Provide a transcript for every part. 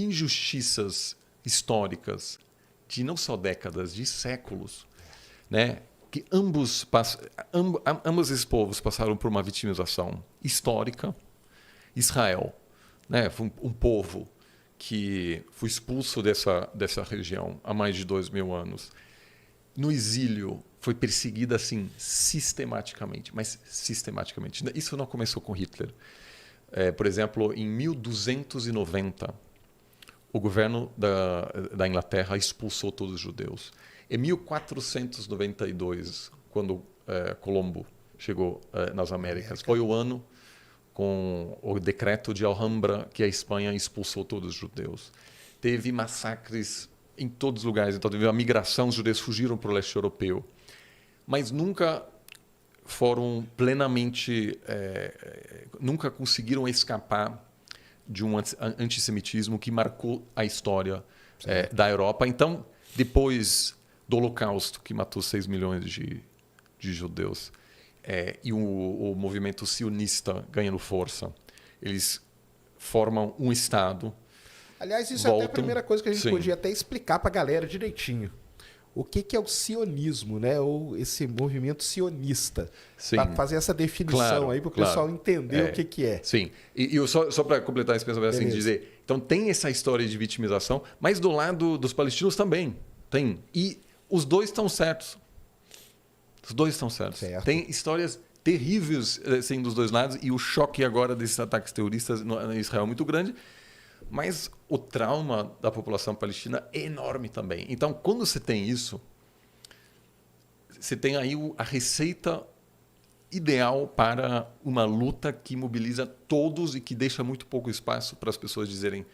injustiças históricas de não só décadas, de séculos, né? Que ambos esses povos passaram por uma vitimização histórica. Israel, né? Foi um povo que foi expulso dessa região há mais de 2000 anos. No exílio, foi perseguida assim, sistematicamente, mas sistematicamente. Isso não começou com Hitler. Por exemplo, em 1290, o governo da Inglaterra expulsou todos os judeus. Em 1492, quando Colombo chegou nas Américas, foi o ano com o decreto de Alhambra que a Espanha expulsou todos os judeus. Teve massacres em todos os lugares, então teve a migração, os judeus fugiram para o leste europeu. Mas nunca foram plenamente... nunca conseguiram escapar de um antissemitismo que marcou a história da Europa. Então, depois do Holocausto, que matou 6 milhões de judeus, e o movimento sionista ganhando força, eles formam um Estado. Aliás, isso é até a primeira coisa que a gente podia até explicar para a galera direitinho. O que é o sionismo, né? Ou esse movimento sionista? Para fazer essa definição aí para o pessoal entender o que é. Sim. E só para completar esse pensamento, assim, dizer, então tem essa história de vitimização, mas do lado dos palestinos também tem. E os dois estão certos. Os dois estão certos. Certo. Tem histórias terríveis assim, dos dois lados, e o choque agora desses ataques terroristas em Israel é muito grande. Mas o trauma da população palestina é enorme também. Então, quando você tem isso, você tem aí a receita ideal para uma luta que mobiliza todos e que deixa muito pouco espaço para as pessoas dizerem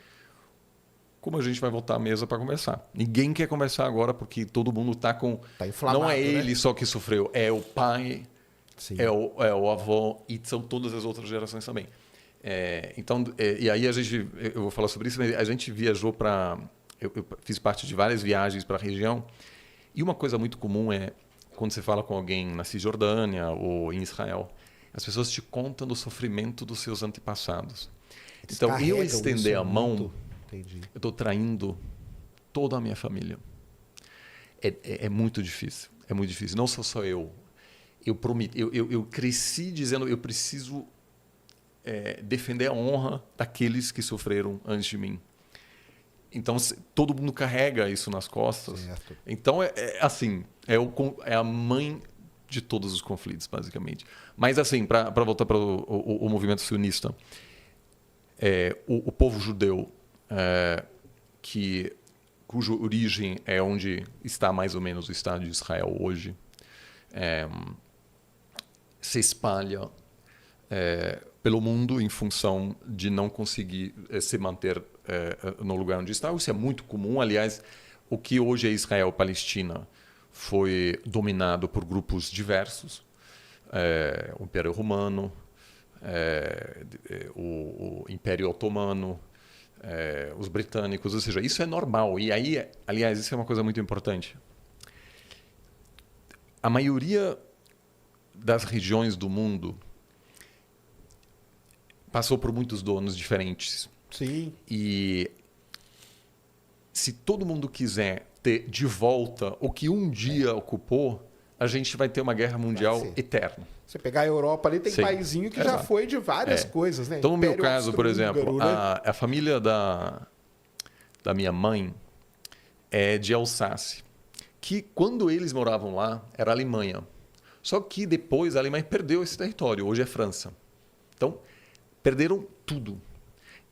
como a gente vai voltar à mesa para conversar. Ninguém quer conversar agora porque todo mundo está com... Tá inflamado, não é ele, né? só que sofreu, é o pai, é o avô e são todas as outras gerações também. Então, e aí eu vou falar sobre isso, mas a gente viajou para... Eu fiz parte de várias viagens para a região, e uma coisa muito comum é, quando você fala com alguém na Cisjordânia ou em Israel, as pessoas te contam do sofrimento dos seus antepassados. Então, eu estender a mão, eu estou traindo toda a minha família. É muito difícil, é muito difícil. Não sou só eu. Eu cresci dizendo, eu preciso... defender a honra daqueles que sofreram antes de mim. Então, todo mundo carrega isso nas costas. Certo. Então, assim, é a mãe de todos os conflitos, basicamente. Mas, assim, para voltar para o movimento sionista, o povo judeu, cuja origem é onde está mais ou menos o Estado de Israel hoje, se espalha pelo mundo em função de não conseguir se manter no lugar onde está. Isso é muito comum. Aliás, o que hoje é Israel-Palestina foi dominado por grupos diversos. O Império Romano, o Império Otomano, os britânicos, ou seja, isso é normal. E aí, aliás, isso é uma coisa muito importante. A maioria das regiões do mundo passou por muitos donos diferentes. Sim. E se todo mundo quiser ter de volta o que um dia ocupou, a gente vai ter uma guerra mundial eterna. Você pegar a Europa ali, tem paizinho que já foi de várias coisas, né? Então, no meu Império caso, por exemplo, né? a família da minha mãe é de Alsácia, que quando eles moravam lá, era a Alemanha. Só que depois a Alemanha perdeu esse território, hoje é França. Então, perderam tudo.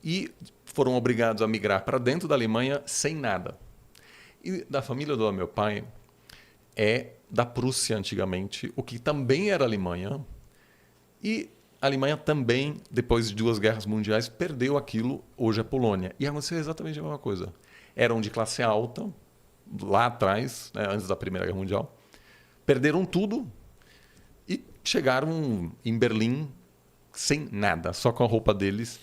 E foram obrigados a migrar para dentro da Alemanha sem nada. E da família do meu pai é da Prússia antigamente, o que também era Alemanha. E a Alemanha também, depois de 2 guerras mundiais, perdeu aquilo, hoje é Polônia. E aconteceu exatamente a mesma coisa. Eram de classe alta, lá atrás, né, antes da Primeira Guerra Mundial. Perderam tudo e chegaram em Berlim sem nada, só com a roupa deles.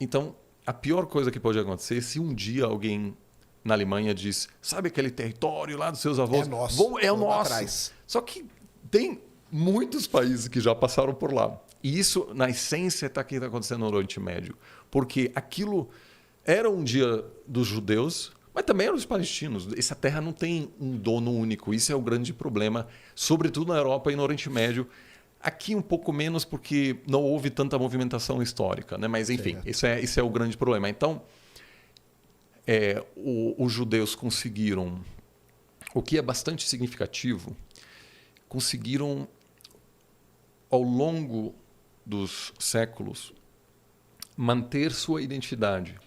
Então, a pior coisa que pode acontecer é se um dia alguém na Alemanha diz, sabe aquele território lá dos seus avós? É nosso. É o nosso. Atrás. Só que tem muitos países que já passaram por lá. E isso, na essência, está aqui acontecendo no Oriente Médio. Porque aquilo era um dia dos judeus, mas também era dos palestinos. Essa terra não tem um dono único. Isso é o grande problema, sobretudo na Europa e no Oriente Médio. Aqui um pouco menos porque não houve tanta movimentação histórica, né? Mas enfim, esse é o grande problema. Então, os judeus conseguiram, o que é bastante significativo, conseguiram ao longo dos séculos manter sua identidade.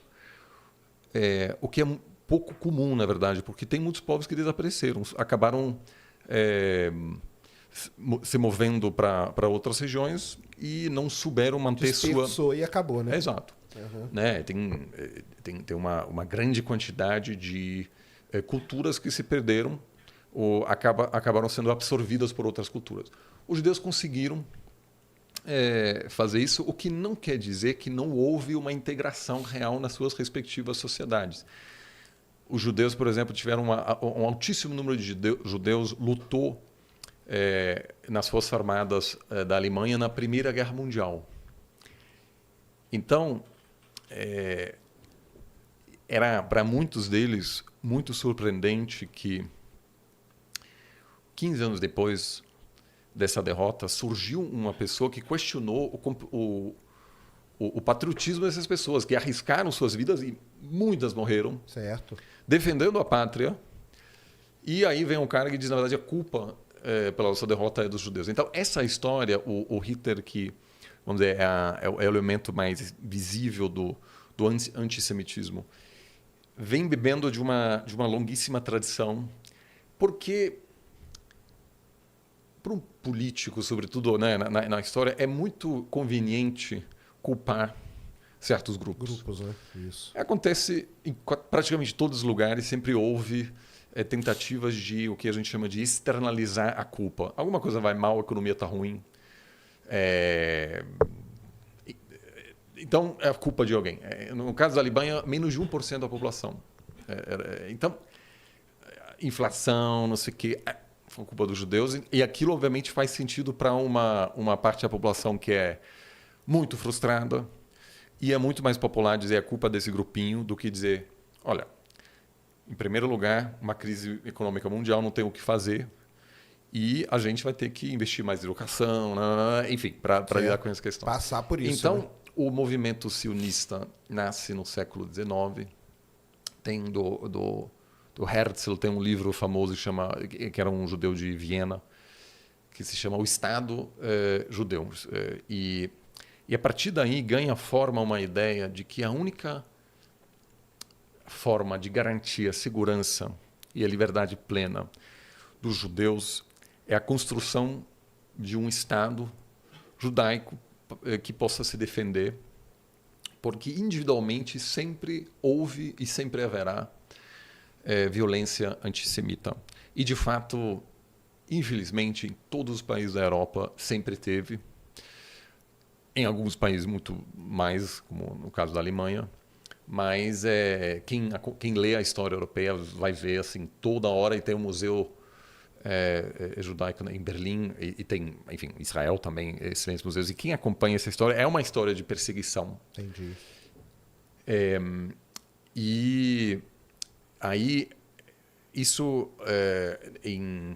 O que é pouco comum, na verdade, porque tem muitos povos que desapareceram, acabaram se movendo para outras regiões e não souberam manter Dispersou e acabou, né? Exato. Uhum. Né? Tem uma grande quantidade de culturas que se perderam ou acabaram sendo absorvidas por outras culturas. Os judeus conseguiram fazer isso, o que não quer dizer que não houve uma integração real nas suas respectivas sociedades. Os judeus, por exemplo, tiveram um altíssimo número de judeus lutou nas Forças Armadas da Alemanha na Primeira Guerra Mundial. Então, era para muitos deles muito surpreendente que 15 anos depois dessa derrota surgiu uma pessoa que questionou o patriotismo dessas pessoas, que arriscaram suas vidas e muitas morreram, certo, defendendo a pátria. E aí vem um cara que diz, na verdade, a culpa pela sua derrota é dos judeus. Então, essa história, o Hitler, que vamos dizer, é o elemento mais visível do antissemitismo, vem bebendo de uma longuíssima tradição, porque para um político, sobretudo, né, na história, é muito conveniente culpar certos grupos. Né? Isso. Acontece em praticamente todos os lugares, sempre houve tentativas de o que a gente chama de externalizar a culpa. Alguma coisa vai mal, a economia está ruim. Então, é a culpa de alguém. No caso da Alemanha, menos de 1% da população. Então, inflação, não sei o quê, foi culpa dos judeus. E aquilo, obviamente, faz sentido para uma parte da população que é muito frustrada. E é muito mais popular dizer a culpa desse grupinho do que dizer, olha, em primeiro lugar, uma crise econômica mundial, não tem o que fazer. E a gente vai ter que investir mais em educação, enfim, para lidar com essa questão. Passar por isso. Então, né? O movimento sionista nasce no século XIX. Tem do Herzl, tem um livro famoso que era um judeu de Viena, que se chama O Estado Judeu. E a partir daí ganha forma uma ideia de que a única forma de garantir a segurança e a liberdade plena dos judeus é a construção de um Estado judaico que possa se defender, porque individualmente sempre houve e sempre haverá violência antissemita. E, de fato, infelizmente, em todos os países da Europa sempre teve, em alguns países muito mais, como no caso da Alemanha, mas quem lê a história europeia vai ver assim, toda hora, e tem um museu judaico em Berlim, e tem, enfim, Israel também, excelentes museus. E quem acompanha essa história, é uma história de perseguição. Entendi. E aí, isso em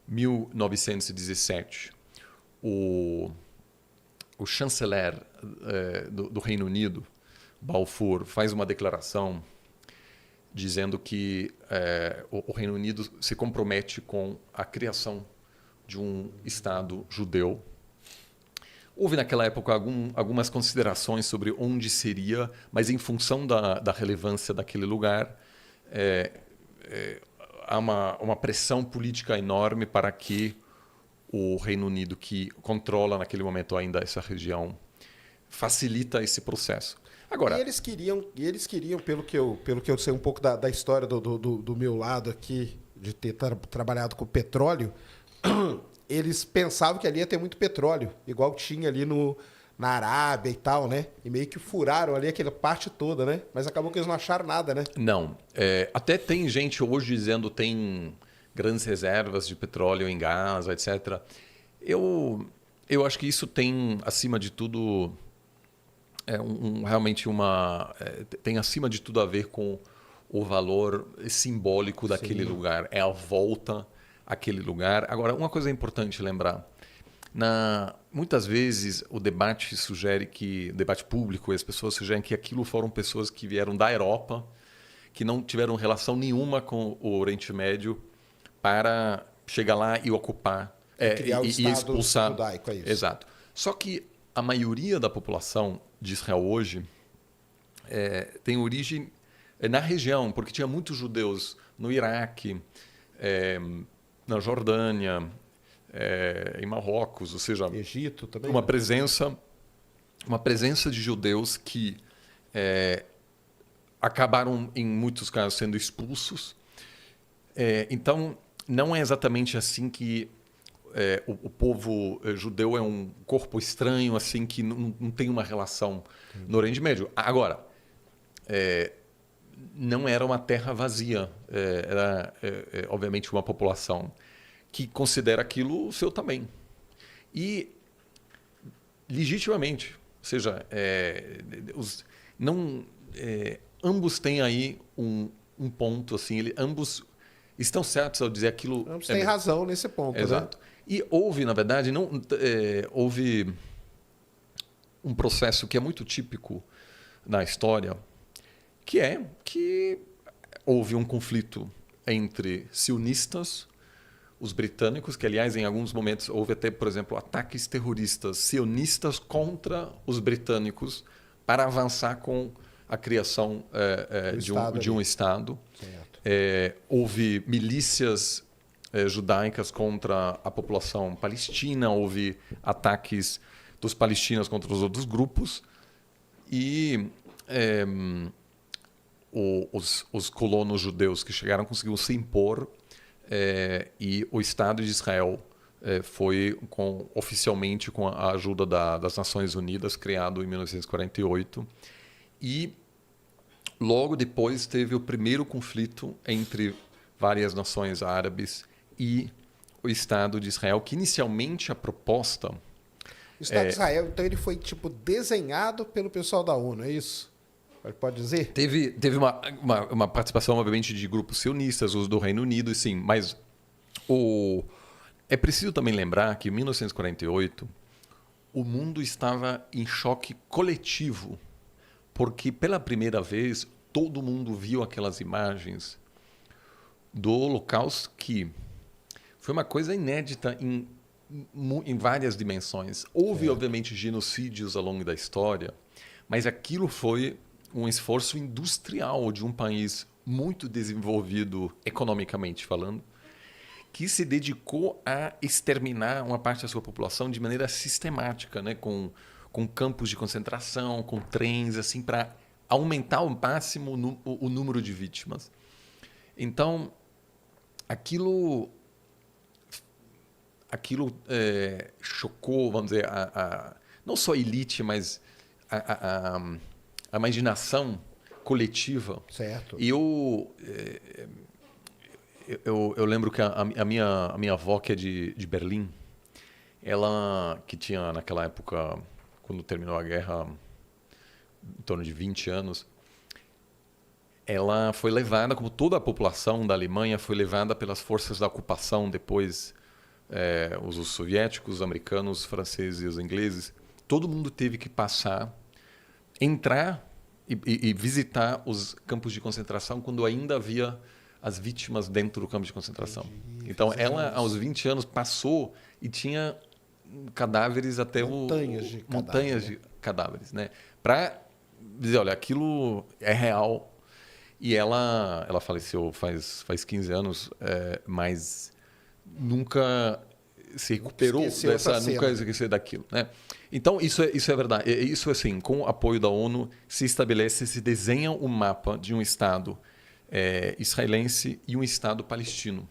1917, o chanceler do Reino Unido, Balfour, faz uma declaração dizendo que o Reino Unido se compromete com a criação de um Estado judeu. Houve naquela época algumas considerações sobre onde seria, mas em função da relevância daquele lugar, há uma pressão política enorme para que o Reino Unido, que controla naquele momento ainda essa região, facilita esse processo. Agora, e eles queriam, pelo que eu sei um pouco da história do meu lado aqui, de ter trabalhado com petróleo, eles pensavam que ali ia ter muito petróleo, igual tinha ali na Arábia e tal, né? E meio que furaram ali aquela parte toda, né? Mas acabou que eles não acharam nada, né? Não. Até tem gente hoje dizendo que tem grandes reservas de petróleo em Gaza, etc. Eu acho que isso tem, acima de tudo, realmente tem acima de tudo a ver com o valor simbólico daquele lugar. É a volta àquele lugar. Agora, uma coisa importante lembrar. Muitas vezes o debate público, as pessoas sugerem que aquilo foram pessoas que vieram da Europa, que não tiveram relação nenhuma com o Oriente Médio, para chegar lá e ocupar e expulsar. Judaico, é isso. Exato. Só que a maioria da população de Israel hoje tem origem na região, porque tinha muitos judeus no Iraque, na Jordânia, em Marrocos, ou seja, Egito também, uma presença de judeus que acabaram em muitos casos sendo expulsos. Então não é exatamente assim que o povo judeu é um corpo estranho, assim que não tem uma relação no Oriente Médio. Agora, não era uma terra vazia, era obviamente uma população que considera aquilo seu também. E, legitimamente, ou seja, ambos têm aí um ponto, assim, ambos estão certos ao dizer aquilo... Ambos têm razão nesse ponto. Exato. Né? E houve, na verdade, houve um processo que é muito típico na história, que houve um conflito entre sionistas, os britânicos, que, aliás, em alguns momentos houve até, por exemplo, ataques terroristas sionistas contra os britânicos para avançar com a criação de um Estado. Houve milícias judaicas contra a população palestina, houve ataques dos palestinos contra os outros grupos e os colonos judeus que chegaram conseguiram se impor e o Estado de Israel foi oficialmente com a ajuda das Nações Unidas, criado em 1948. E logo depois teve o primeiro conflito entre várias nações árabes e o Estado de Israel, que inicialmente a proposta... O Estado de Israel, então, ele foi desenhado pelo pessoal da ONU, é isso? Pode dizer? Teve uma participação, obviamente, de grupos sionistas, os do Reino Unido, sim, mas é preciso também lembrar que em 1948 o mundo estava em choque coletivo, porque pela primeira vez todo mundo viu aquelas imagens do Holocausto, que foi uma coisa inédita em várias dimensões. Houve, obviamente, genocídios ao longo da história, mas aquilo foi um esforço industrial de um país muito desenvolvido economicamente falando, que se dedicou a exterminar uma parte da sua população de maneira sistemática, né? com campos de concentração, com trens, assim, para aumentar ao máximo o número de vítimas. Então, aquilo chocou, vamos dizer, não só a elite, mas a imaginação coletiva. Certo. E eu lembro que a minha avó, que é de Berlim, ela, que tinha naquela época, quando terminou a guerra, em torno de 20 anos, ela foi levada, como toda a população da Alemanha, foi levada pelas forças da ocupação depois, os soviéticos, os americanos, os franceses e os ingleses. Todo mundo teve que entrar e visitar os campos de concentração quando ainda havia as vítimas dentro do campo de concentração. Entendi. Então, ela, aos 20 anos, passou e tinha cadáveres até montanhas de cadáveres, né? Para dizer, olha, aquilo é real. E ela faleceu faz 15 anos, mas nunca se recuperou nunca esqueceu daquilo, né? Então, isso é verdade. Isso, assim, com o apoio da ONU, se desenha um mapa de um Estado israelense e um Estado palestino.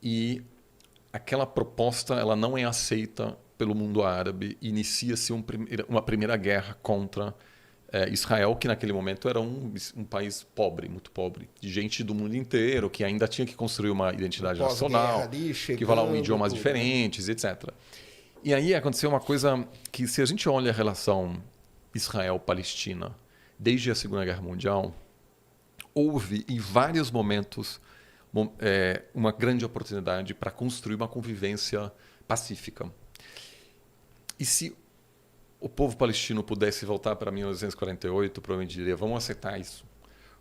E aquela proposta ela não é aceita pelo mundo árabe. Inicia-se uma primeira guerra contra Israel, que naquele momento era um país pobre, muito pobre, de gente do mundo inteiro, que ainda tinha que construir uma identidade nacional, que falavam idiomas diferentes, etc. E aí aconteceu uma coisa que, se a gente olha a relação Israel-Palestina desde a Segunda Guerra Mundial, houve em vários momentos uma grande oportunidade para construir uma convivência pacífica. E se o povo palestino pudesse voltar para 1948, provavelmente diria, vamos aceitar isso,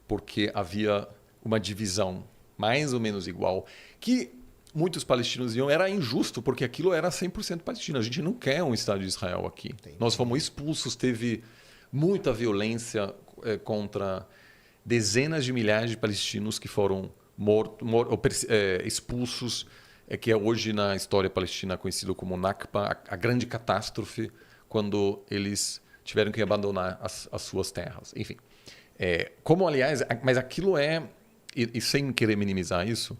porque havia uma divisão mais ou menos igual, que muitos palestinos diziam era injusto, porque aquilo era 100% palestino. A gente não quer um Estado de Israel aqui. Entendi. Nós fomos expulsos, teve muita violência contra dezenas de milhares de palestinos que foram expulsos, que é hoje na história palestina conhecido como Nakba, a grande catástrofe, quando eles tiveram que abandonar as suas terras. Enfim, como aliás, mas aquilo e sem querer minimizar isso,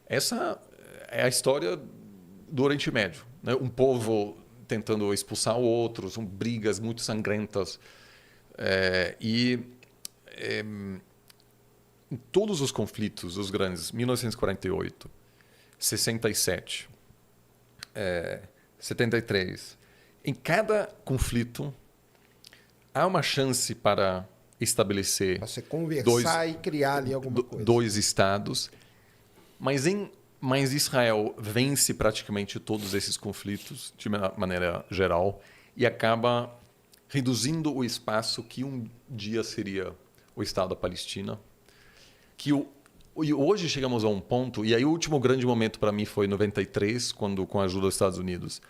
essa é a história do Oriente Médio, né? Um povo tentando expulsar o outro, são brigas muito sangrentas. Em todos os conflitos, os grandes, 1948, 67, 73, em cada conflito há uma chance para estabelecer você conversar e criar ali alguma coisa. Dois estados, mas Israel vence praticamente todos esses conflitos de maneira geral e acaba reduzindo o espaço que um dia seria o Estado da Palestina. E hoje chegamos a um ponto, e aí o último grande momento para mim foi em 93, quando, com a ajuda dos Estados Unidos,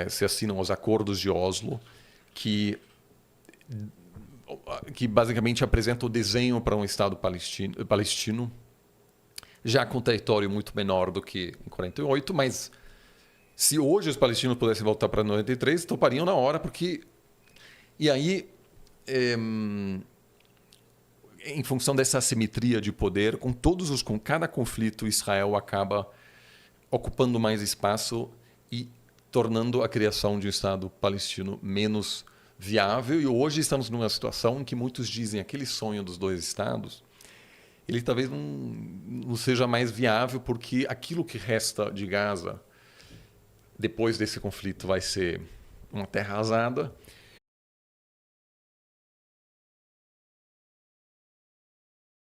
se assinam os Acordos de Oslo, que basicamente apresenta o desenho para um Estado palestino, já com território muito menor do que em 48, mas se hoje os palestinos pudessem voltar para 93, topariam na hora, porque... E aí, em função dessa assimetria de poder, com cada conflito, Israel acaba ocupando mais espaço e tornando a criação de um Estado palestino menos viável. E hoje estamos numa situação em que muitos dizem que aquele sonho dos dois Estados, ele talvez não seja mais viável, porque aquilo que resta de Gaza, depois desse conflito, vai ser uma terra arrasada.